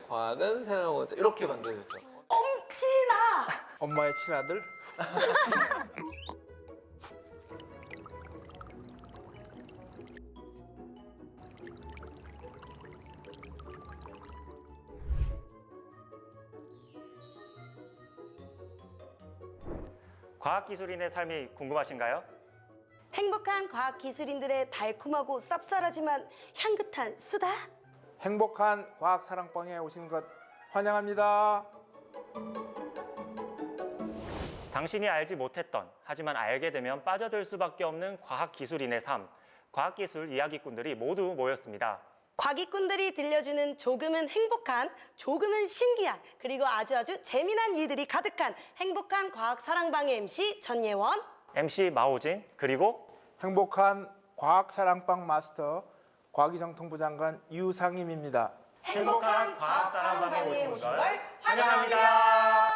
과학은 세상의 원자 이렇게 만들어졌죠. 엄친아! 엄마의 친아들? 과학기술인의 삶이 궁금하신가요? 행복한 과학기술인들의 달콤하고 쌉쌀하지만 향긋한 수다? 행복한 과학사랑방에 오신 것 환영합니다. 당신이 알지 못했던, 하지만 알게 되면 빠져들 수밖에 없는 과학기술인의 삶, 과학기술 이야기꾼들이 모두 모였습니다. 과기꾼들이 들려주는 조금은 행복한, 조금은 신기한, 그리고 아주 재미난 일들이 가득한 행복한 과학사랑방의 MC 전예원, MC 마오진, 그리고 행복한 과학사랑방 마스터 과기정통부 장관 유상임입니다. 행복한 과학사랑방에 오신 걸 환영합니다.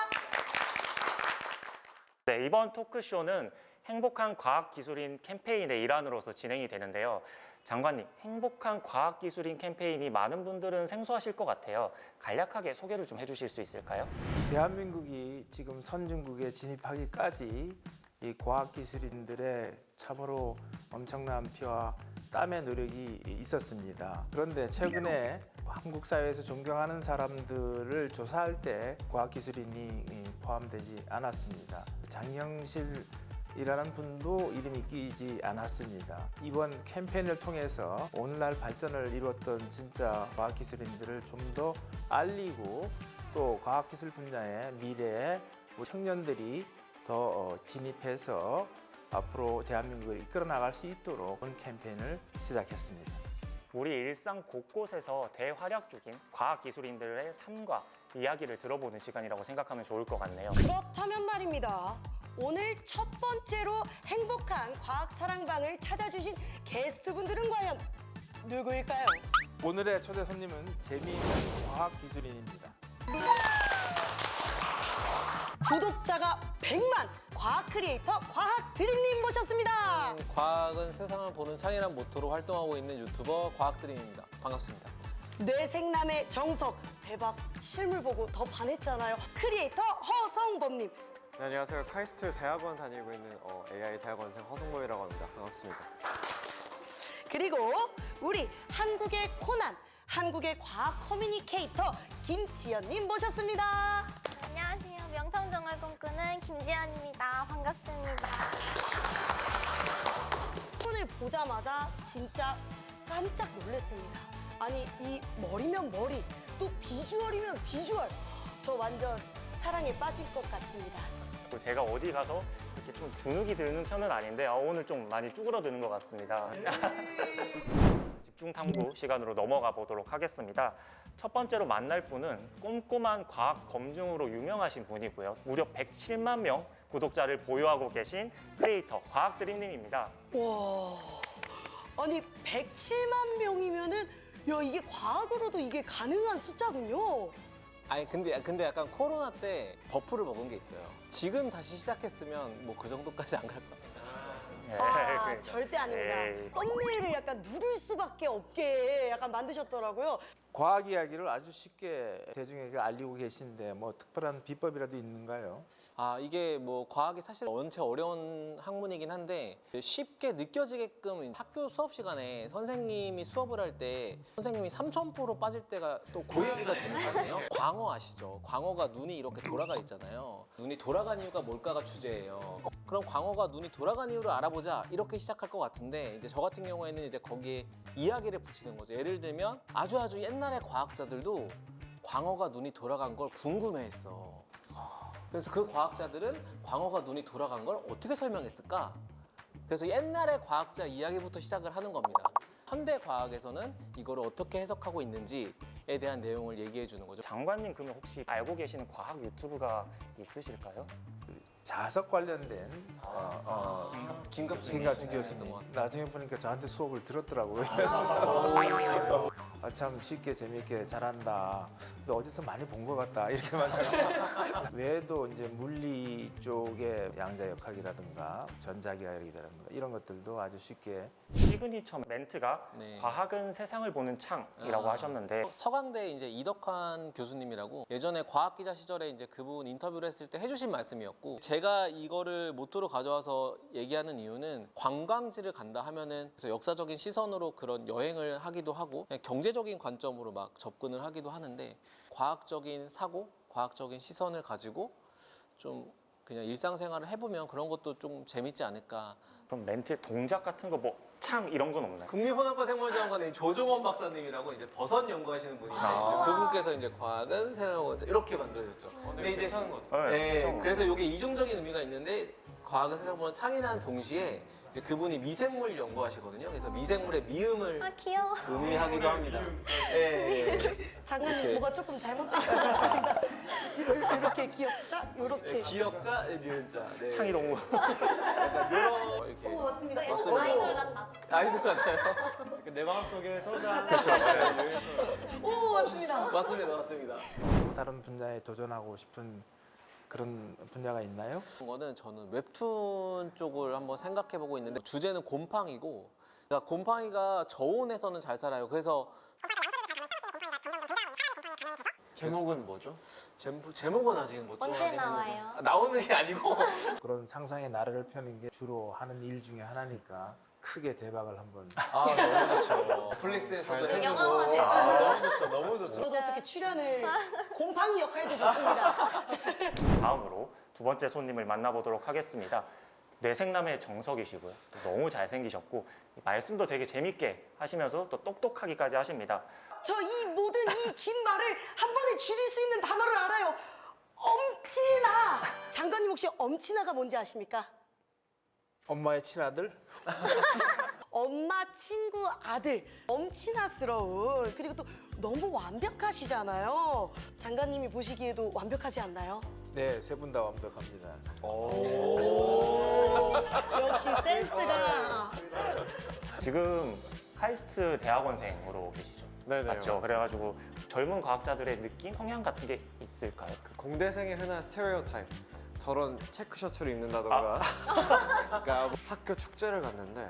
네, 이번 토크쇼는 행복한 과학기술인 캠페인의 일환으로서 진행이 되는데요. 장관님, 행복한 과학기술인 캠페인이 많은 분들은 생소하실 것 같아요. 간략하게 소개를 좀 해주실 수 있을까요? 대한민국이 지금 선진국에 진입하기까지 이 과학기술인들의 참으로 엄청난 피와 땀의 노력이 있었습니다. 그런데 최근에 한국 사회에서 존경하는 사람들을 조사할 때 과학기술인이 포함되지 않았습니다. 장영실이라는 분도 이름이 끼지 않았습니다. 이번 캠페인을 통해서 오늘날 발전을 이루었던 진짜 과학기술인들을 좀 더 알리고 또 과학기술 분야의 미래에 청년들이 더 진입해서 앞으로 대한민국을 이끌어 나갈 수 있도록 본 캠페인을 시작했습니다. 우리 일상 곳곳에서 대활약 중인 과학기술인들의 삶과 이야기를 들어보는 시간이라고 생각하면 좋을 것 같네요. 그렇다면 말입니다. 오늘 첫 번째로 행복한 과학사랑방을 찾아주신 게스트분들은 과연 누구일까요? 오늘의 초대 손님은 재미있는 과학기술인입니다. 구독자가 100만 과학 크리에이터 과학드림님 모셨습니다. 과학은 세상을 보는 창이란 모토로 활동하고 있는 유튜버 과학드림입니다. 반갑습니다. 뇌생남의 정석 대박 실물 보고 더 반했잖아요. 크리에이터 허성범님. 네, 안녕하세요. 카이스트 대학원 다니고 있는 AI 대학원생 허성범이라고 합니다. 반갑습니다. 그리고 우리 한국의 코난, 한국의 과학 커뮤니케이터 김지연님 모셨습니다. 안녕하세요. 명탐정을 꿈꾸는 김지연입니다. 반갑습니다. 오늘 보자마자 진짜 깜짝 놀랐습니다. 아니 이 머리면 머리, 또 비주얼이면 비주얼. 저 완전 사랑에 빠질 것 같습니다. 제가 어디 가서 이렇게 좀 주눅이 드는 편은 아닌데 오늘 좀 많이 쭈그러드는 것 같습니다. 집중 탐구 시간으로 넘어가 보도록 하겠습니다. 첫 번째로 만날 분은 꼼꼼한 과학 검증으로 유명하신 분이고요. 무려 107만 명 구독자를 보유하고 계신 크리에이터 과학드림님입니다. 와, 아니 107만 명이면은 야 이게 과학으로도 이게 가능한 숫자군요. 아니 근데 약간 코로나 때 버프를 먹은 게 있어요. 지금 다시 시작했으면 뭐 그 정도까지 안 갈 것 같아요. 아, 절대 아닙니다. 에이. 썸네일을 약간 누를 수밖에 없게 약간 만드셨더라고요. 과학 이야기를 아주 쉽게 대중에게 알리고 계신데 뭐 특별한 비법이라도 있는가요? 아, 이게 뭐 과학이 사실 원체 어려운 학문이긴 한데 쉽게 느껴지게끔 학교 수업 시간에 선생님이 수업을 할 때 선생님이 3000%로 빠질 때가 또 그 얘기가 재밌거든요. 광어 아시죠? 광어가 눈이 이렇게 돌아가 있잖아요. 눈이 돌아간 이유가 뭘까가 주제예요. 그럼 광어가 눈이 돌아간 이유를 알아보자 이렇게 시작할 것 같은데 이제 저 같은 경우에는 이제 거기에 이야기를 붙이는 거죠. 예를 들면 아주 옛날의 과학자들도 광어가 눈이 돌아간 걸 궁금해했어. 그래서 그 과학자들은 광어가 눈이 돌아간 걸 어떻게 설명했을까? 그래서 옛날의 과학자 이야기부터 시작을 하는 겁니다. 현대 과학에서는 이거를 어떻게 해석하고 있는지에 대한 내용을 얘기해 주는 거죠. 장관님 그러면 혹시 알고 계시는 과학 유튜브가 있으실까요? 자석 관련된 김갑수 김갑준 교수님 나중에 보니까 저한테 수업을 들었더라고요. 아, 참 쉽게 재미있게 잘한다. 근데 어디서 많이 본 것 같다 이렇게만 생각해요. 외에도 이제 물리 쪽의 양자역학이라든가 전자기하학이라든가 이런 것들도 아주 쉽게 시그니처 멘트가 네. 과학은 세상을 보는 창이라고 하셨는데 서강대 이제 이덕환 교수님이라고 예전에 과학 기자 시절에 이제 그분 인터뷰를 했을 때 해주신 말씀이었고, 제가 이거를 모토로 가져와서 얘기하는 이유는 관광지를 간다 하면은 그래서 역사적인 시선으로 그런 여행을 하기도 하고 그냥 경제적인 관점으로 막 접근을 하기도 하는데, 과학적인 사고, 과학적인 시선을 가지고 좀 그냥 일상생활을 해보면 그런 것도 좀 재밌지 않을까. 그럼 멘트 동작 같은 거 뭐 창 이런 건 없나요? 국립훈학과 생물자원관의 조종원 박사님이라고 이제 버섯 연구하시는 분인데 그분께서 이제 과학은 세상을 이렇게 만들어졌죠. 근데 이제 괜찮은 것 같아요. 네, 네, 좀 그래서 이게 이중적인 의미가 있는데 과학은 세상을 보는 창이라는 동시에 이제 그분이 미생물 연구하시거든요. 그래서 미생물의 미음을 아 귀여워. 의미하기도 합니다. 네. 장관님 이렇게. 뭐가 조금 잘못된 것 같습니다. 이렇게 귀엽자, 이렇게. 기억자, 니은자. 네. 창이 너무 약간 이런 이렇게 오, 맞습니다. 맞습니다. 아이돌 같다. 아이돌 같아요. 내 마음속에 저장. 오, 맞습니다. 맞습니다, 맞습니다. 다른 분야에 도전하고 싶은 그런 분야가 있나요? 거는 저는 웹툰 쪽을 한번 생각해 보고 있는데, 주제는 곰팡이고, 그러니까 곰팡이가 저온에서는 잘 살아요. 그래서 제목은 뭐죠? 제목은 아직은 못 언제 정하긴 나와요? 했는데. 나오는 게 아니고 그런 상상의 나래를 펴는 게 주로 하는 일 중에 하나니까 크게 대박을 한번. 너무 좋죠. 넷플릭스에서도 해주고 영화화 되고. 너무 좋죠, 너무 좋죠. 저도 어떻게 출연을 곰팡이 역할도 좋습니다. 다음으로 두 번째 손님을 만나보도록 하겠습니다. 뇌생남의 정석이시고요. 또 너무 잘생기셨고 말씀도 되게 재밌게 하시면서 또 똑똑하기까지 하십니다. 저 이 모든 이 긴 말을 한 번에 줄일 수 있는 단어를 알아요. 엄친아. 장관님 혹시 엄친아가 뭔지 아십니까? 엄마의 친아들? 엄마 친구 아들. 엄친아스러운. 그리고 또 너무 완벽하시잖아요. 장관님이 보시기에도 완벽하지 않나요? 네, 세 분 다 완벽합니다. 역시 센스가. 지금 카이스트 대학원생으로 계시죠? 네네, 맞죠? 맞습니다. 그래가지고 젊은 과학자들의 느낌, 성향 같은 게 있을까요? 공대생의 흔한 스테레오타입. 저런 체크 셔츠를 입는다던가. 그러니까 학교 축제를 갔는데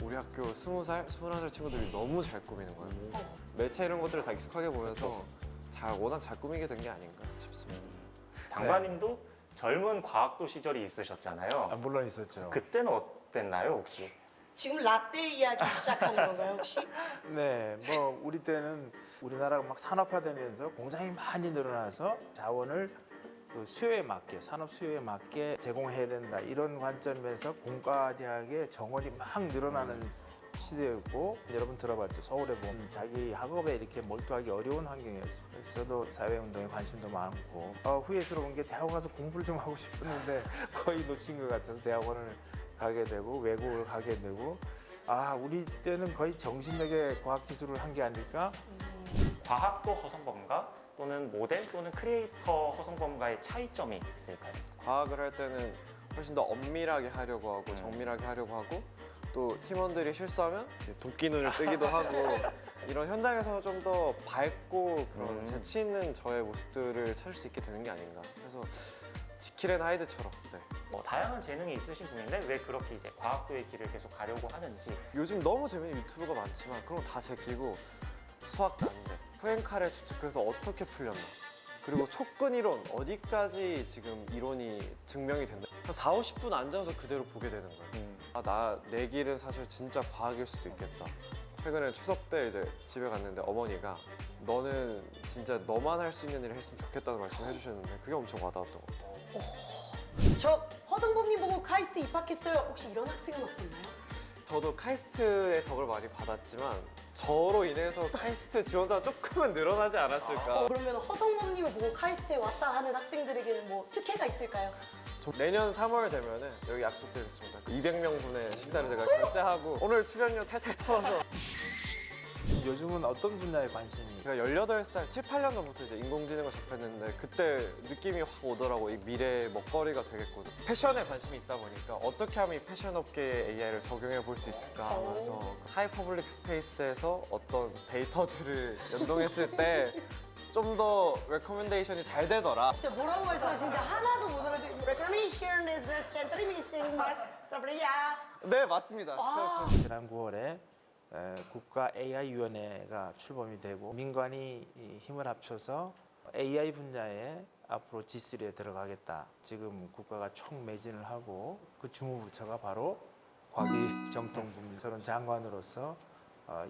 우리 학교 20살, 21살 친구들이 너무 잘 꾸미는 거예요. 매체 이런 것들을 다 익숙하게 보면서 워낙 잘 꾸미게 된 게 아닌가 싶습니다. 장관님도 젊은 과학도 시절이 있으셨잖아요. 물론 있었죠. 그때는 어땠나요, 혹시? 지금 라떼 이야기 시작하는 건가요, 혹시? 네, 뭐 우리 때는 우리나라가 막 산업화되면서 공장이 많이 늘어나서 자원을 그 수요에 맞게, 산업 수요에 맞게 제공해야 된다, 이런 관점에서 공과대학의 정원이 막 늘어나는 시대였고, 여러분 들어봤죠. 서울에 보면 자기 학업에 이렇게 몰두하기 어려운 환경이었어요. 그래서 저도 사회운동에 관심도 많고 후회스러운 게 대학원 가서 공부를 좀 하고 싶었는데 거의 놓친 것 같아서 대학원을 가게 되고 외국을 가게 되고, 우리 때는 거의 정신력의 과학기술을 한 게 아닐까? 과학도 허성범과 또는 모델 또는 크리에이터 허성범과의 차이점이 있을까요? 과학을 할 때는 훨씬 더 엄밀하게 하려고 하고 정밀하게 하려고 하고, 또 팀원들이 실수하면 이렇게 도끼눈을 뜨기도 하고, 이런 현장에서 좀 더 밝고 그런 재치 있는 저의 모습들을 찾을 수 있게 되는 게 아닌가. 그래서 지킬앤 하이드처럼. 네. 다양한 재능이 있으신 분인데 왜 그렇게 이제 과학도의 길을 계속 가려고 하는지. 요즘 너무 재밌는 유튜브가 많지만 그런 거 다 제끼고 수학 난제, 포엔카레 추측, 그래서 어떻게 풀렸나, 그리고 촉근 이론 어디까지 지금 이론이 증명이 된다. 한 4, 50분 앉아서 그대로 보게 되는 거예요. 내 길은 사실 진짜 과학일 수도 있겠다. 최근에 추석 때 이제 집에 갔는데 어머니가 너는 진짜 너만 할 수 있는 일을 했으면 좋겠다는 말씀을 해주셨는데 그게 엄청 와닿았던 것 같아요. 저 허성범님 보고 카이스트 입학했어요. 혹시 이런 학생은 없었나요? 저도 카이스트의 덕을 많이 받았지만 저로 인해서 카이스트 지원자가 조금은 늘어나지 않았을까. 그러면 허성범님을 보고 카이스트에 왔다 하는 학생들에게는 뭐 특혜가 있을까요? 저 내년 3월 되면은 여기 약속드리겠습니다. 200명분의 식사를 제가 결제하고 오늘 출연료 탈탈 털어서. 요즘은 어떤 분야에 관심이? 제가 18살, 7, 8년 전부터 이제 인공지능을 접했는데 그때 느낌이 확 오더라고. 이 미래의 먹거리가 되겠구나. 패션에 관심이 있다 보니까 어떻게 하면 이 패션 업계에 AI를 적용해 볼 수 있을까 하면서 하이퍼블릭 스페이스에서 어떤 데이터들을 연동했을 때 좀 더 레코멘데이션이 잘 되더라. 진짜 뭐라고 말씀하시는지 하나도 못 알아듣고 Recognition is the center missing my 사브리야. 네, 맞습니다. 지난 9월에 국가 AI위원회가 출범이 되고 민관이 이 힘을 합쳐서 AI 분야에 앞으로 G3에 들어가겠다. 지금 국가가 총매진을 하고 그 주무부처가 바로 과기정통부입니다. 저는 장관으로서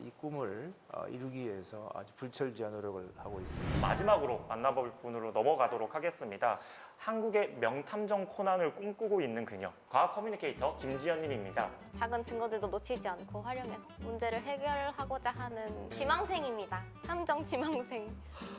이 꿈을 이루기 위해서 아주 불철주야 노력을 하고 있습니다. 마지막으로 만나볼 분으로 넘어가도록 하겠습니다. 한국의 명탐정 코난을 꿈꾸고 있는 그녀, 과학 커뮤니케이터 김지연님입니다. 작은 증거들도 놓치지 않고 활용해서 문제를 해결하고자 하는 지망생입니다. 탐정 지망생.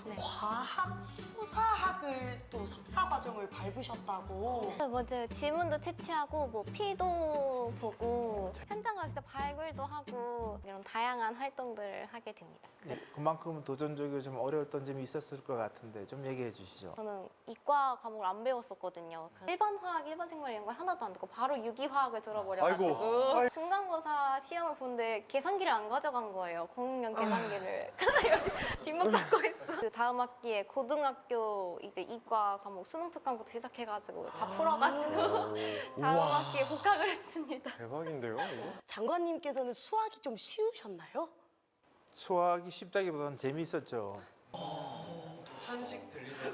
네. 과학 수사학을 또 석사 과정을 밟으셨다고. 맞아요. 지문도 채취하고 뭐 피도 보고 현장 가서 진짜 발굴도 하고 이런 다양한 활동들을 하게 됩니다. 그만큼 도전적이고 좀 어려웠던 점이 있었을 것 같은데 좀 얘기해 주시죠. 저는 이과 과목을 안 배웠었거든요. 그래서 1번 화학, 1번 생물 이런 걸 하나도 안 듣고 바로 유기화학을 들어버려가지고 중간고사 시험을 보는데 계산기를 안 가져간 거예요. 공학년 계산기를. 여기 뒷목 잡고 있어. 그 다음 학기에 고등학교 이제 이과 과목 수능 특강부터 시작해가지고 다 풀어가지고 다음 학기에 복학을 했습니다. 대박인데요, 이거? 장관님께서는 수학이 좀 쉬우셨나요? 수학이 쉽다기보다는 재미있었죠. 한식 들리세요?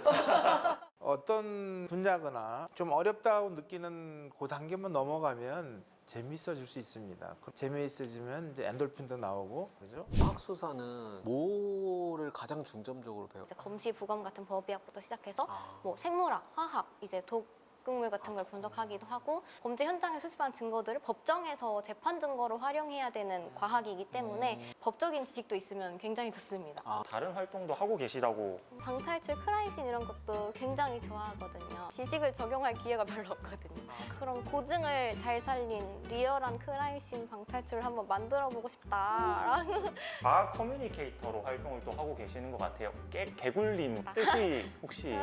어떤 분야거나 좀 어렵다고 느끼는 그 단계만 넘어가면 재미있어질 수 있습니다. 재미있어지면 이제 엔돌핀도 나오고, 그죠? 과학 수사는 뭐를 가장 중점적으로 배워? 이제 검시, 부검 같은 법의학부터 시작해서 아. 뭐 생물학, 화학, 이제 독극물 같은 걸 분석하기도 하고 범죄 현장에 수집한 증거들을 법정에서 재판 증거로 활용해야 되는 과학이기 때문에 법적인 지식도 있으면 굉장히 좋습니다. 다른 활동도 하고 계시다고. 방탈출, 크라임씬 이런 것도 굉장히 좋아하거든요. 지식을 적용할 기회가 별로 없거든요. 그럼 고증을 잘 살린 리얼한 크라임씬 방탈출을 한번 만들어보고 싶다라는 과학 커뮤니케이터로 활동을 또 하고 계시는 것 같아요. 개굴림 뜻이 혹시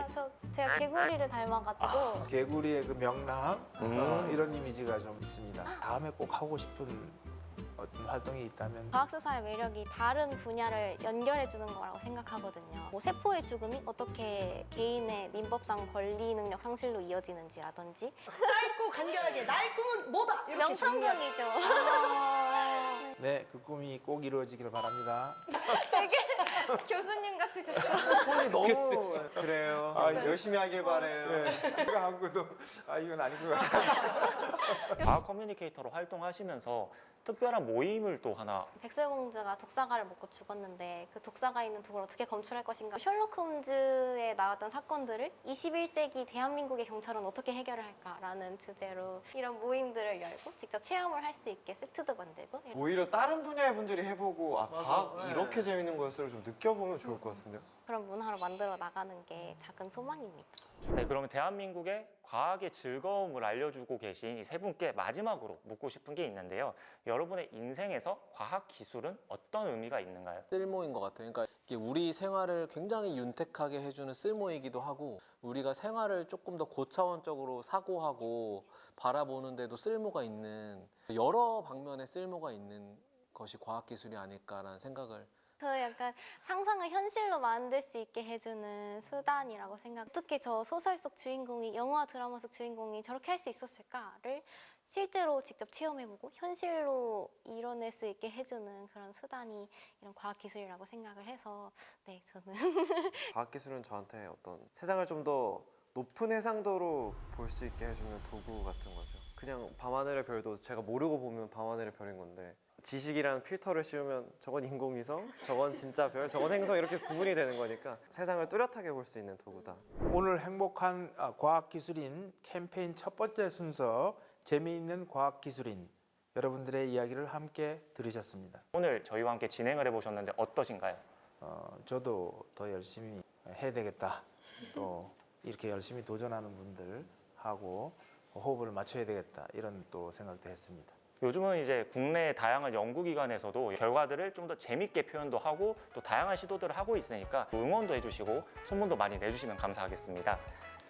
제가 개구리를 닮아가지고 개구리의 그 명랑 이런 이미지가 좀 있습니다. 다음에 꼭 하고 싶은 어떤 활동이 있다면 과학수사의 매력이 다른 분야를 연결해주는 거라고 생각하거든요. 뭐 세포의 죽음이 어떻게 개인의 민법상 권리 능력 상실로 이어지는지라든지 짧고 간결하게 나의 꿈은 뭐다 이렇게 정리하죠. 명탐정이죠. 네, 그 꿈이 꼭 이루어지길 바랍니다. 되게 교수님 같으셨어요. 톤이 너무 그래요. 열심히 하길 바래요. 네, 제가 한 것도 이건 아닌 것 같아요. 과학 커뮤니케이터로 활동하시면서 특별한 모임을 또 하나. 백설공주가 독사가를 먹고 죽었는데 그 독사가 있는 독을 어떻게 검출할 것인가. 셜록 홈즈에 나왔던 사건들을 21세기 대한민국의 경찰은 어떻게 해결을 할까라는 주제로 이런 모임들을 열고 직접 체험을 할 수 있게 세트도 만들고 오히려 다른 분야의 분들이 해보고 과학 이렇게 재밌는 거였어를 좀 느껴보면 좋을 것 같은데요. 그런 문화를 만들어 나가는 게 작은 소망입니다. 네, 그러면 대한민국의 과학의 즐거움을 알려주고 계신 이 세 분께 마지막으로 묻고 싶은 게 있는데요. 여러분의 인생에서 과학 기술은 어떤 의미가 있는가요? 쓸모인 것 같아요. 그러니까 이게 우리 생활을 굉장히 윤택하게 해주는 쓸모이기도 하고 우리가 생활을 조금 더 고차원적으로 사고하고 바라보는데도 쓸모가 있는 여러 방면의 쓸모가 있는 것이 과학기술이 아닐까라는 생각을 저 약간 상상을 현실로 만들 수 있게 해주는 수단이라고 생각. 어떻게 저 소설 속 주인공이 영화 드라마 속 주인공이 저렇게 할 수 있었을까를 실제로 직접 체험해보고 현실로 이뤄낼 수 있게 해주는 그런 수단이 이런 과학기술이라고 생각을 해서 네 저는 과학기술은 저한테 어떤 세상을 좀 더 높은 해상도로 볼 수 있게 해주는 도구 같은 거죠. 그냥 밤하늘의 별도 제가 모르고 보면 밤하늘의 별인 건데 지식이라는 필터를 씌우면 저건 인공위성, 저건 진짜 별, 저건 행성 이렇게 구분이 되는 거니까 세상을 뚜렷하게 볼 수 있는 도구다. 오늘 행복한 과학기술인 캠페인 첫 번째 순서 재미있는 과학기술인 여러분들의 이야기를 함께 들으셨습니다. 오늘 저희와 함께 진행을 해보셨는데 어떠신가요? 저도 더 열심히 해야 되겠다. 또 이렇게 열심히 도전하는 분들하고 호흡을 맞춰야 되겠다. 이런 또 생각도 했습니다. 요즘은 이제 국내 다양한 연구기관에서도 결과들을 좀 더 재밌게 표현도 하고 또 다양한 시도들을 하고 있으니까 응원도 해주시고 소문도 많이 내주시면 감사하겠습니다.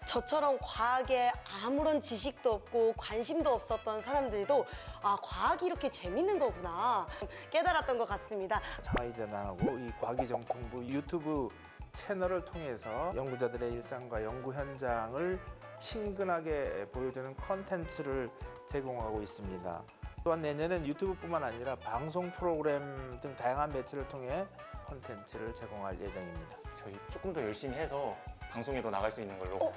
저처럼 과학에 아무런 지식도 없고 관심도 없었던 사람들도 과학이 이렇게 재밌는 거구나 깨달았던 것 같습니다. 차이대단하고 이 과기정통부 유튜브 채널을 통해서 연구자들의 일상과 연구 현장을 친근하게 보여주는 컨텐츠를 제공하고 있습니다. 또한 내년엔 유튜브뿐만 아니라 방송 프로그램 등 다양한 매체를 통해 콘텐츠를 제공할 예정입니다. 저희 조금 더 열심히 해서 방송에도 나갈 수 있는 걸로.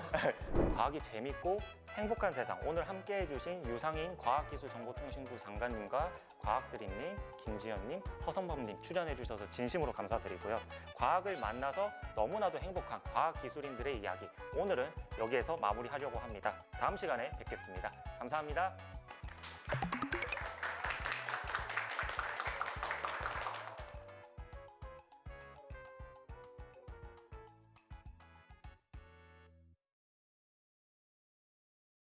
과학이 재밌고 행복한 세상. 오늘 함께 해주신 유상인 과학기술정보통신부 장관님과 과학드림님, 김지연님, 허선범님 출연해주셔서 진심으로 감사드리고요. 과학을 만나서 너무나도 행복한 과학기술인들의 이야기. 오늘은 여기에서 마무리하려고 합니다. 다음 시간에 뵙겠습니다. 감사합니다.